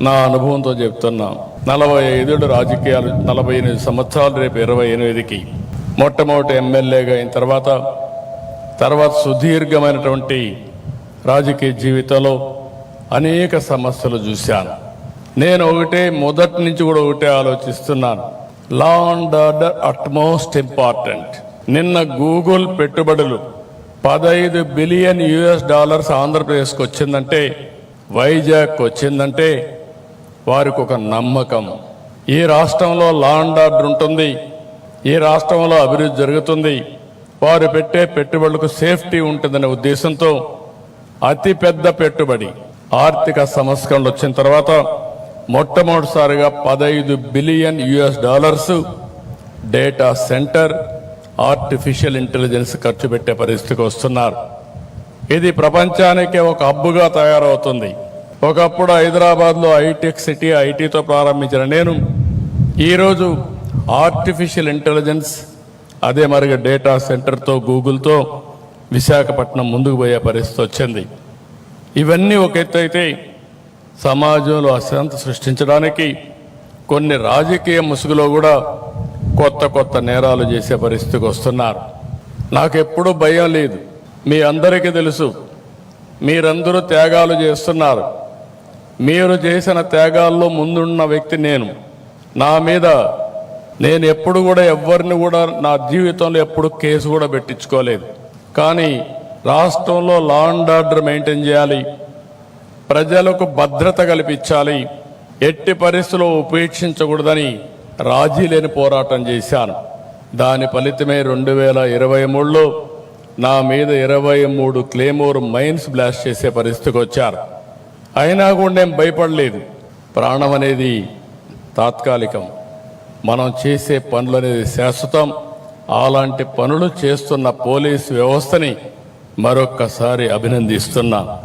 నా అనుభవంతో చెప్తున్నా. 45 రాజకీయాలు, 48 సంవత్సరాలు, రేపు 28కి మొట్టమొదటి ఎమ్మెల్యేగా అయిన తర్వాత సుదీర్ఘమైనటువంటి రాజకీయ జీవితంలో అనేక సమస్యలు చూశాను. నేను మొదటి నుంచి కూడా ఒకటే ఆలోచిస్తున్నాను. Law and order utmost important. నిన్న గూగుల్ పెట్టుబడులు $15 బిలియన్ ఆంధ్రప్రదేశ్కి వచ్చిందంటే, వైజాగ్కి వచ్చిందంటే వారికి ఒక నమ్మకం. ఈ రాష్ట్రంలో లా అండ్ ఆర్డర్ ఉంటుంది, ఈ రాష్ట్రంలో అభివృద్ధి జరుగుతుంది, వారు పెట్టే పెట్టుబడులకు సేఫ్టీ ఉంటుందనే ఉద్దేశంతో అతిపెద్ద పెట్టుబడి ఆర్థిక సంస్కరణలు వచ్చిన తర్వాత మొట్టమొదటిసారిగా $15 billion data centre, artificial intelligence ఖర్చు పెట్టే పరిస్థితికి వస్తున్నారు. ఇది ప్రపంచానికే ఒక హబ్బుగా తయారవుతుంది. ఒకప్పుడు హైదరాబాద్లో హైటెక్ సిటీ, ఐటీతో ప్రారంభించిన నేను ఈరోజు ఆర్టిఫిషియల్ ఇంటెలిజెన్స్, అదే మరిగా డేటా సెంటర్తో, గూగుల్తో విశాఖపట్నం ముందుకు పోయే పరిస్థితి వచ్చింది. ఇవన్నీ ఒక ఎత్తు అయితే, సమాజంలో అశాంతి సృష్టించడానికి కొన్ని రాజకీయ ముసుగులో కూడా కొత్త నేరాలు చేసే పరిస్థితికి వస్తున్నారు. నాకెప్పుడు భయం లేదు. మీ అందరికీ తెలుసు, మీరందరూ త్యాగాలు చేస్తున్నారు. మీరు చేసిన త్యాగాల్లో ముందున్న వ్యక్తి నేను. నా మీద నేను ఎప్పుడు కూడా ఎవరిని కూడా నా జీవితంలో ఎప్పుడు కేసు కూడా పెట్టించుకోలేదు. కానీ రాష్ట్రంలో లా అండ్ ఆర్డర్ మెయింటైన్ చేయాలి, ప్రజలకు భద్రత కల్పించాలి, ఎట్టి పరిస్థితుల్లో ఉపేక్షించకూడదని రాజీ లేని పోరాటం చేశాను. దాని ఫలితమే 2023లో నా మీద 23 క్లేమోర్ మైన్స్ బ్లాస్ట్ చేసే పరిస్థితికి వచ్చారు. అయినా కూడా నేను భయపడలేదు. ప్రాణం అనేది తాత్కాలికం, మనం చేసే పనులు అనేది శాశ్వతం. అలాంటి పనులు చేస్తున్న పోలీసు వ్యవస్థని మరొక్కసారి అభినందిస్తున్నా.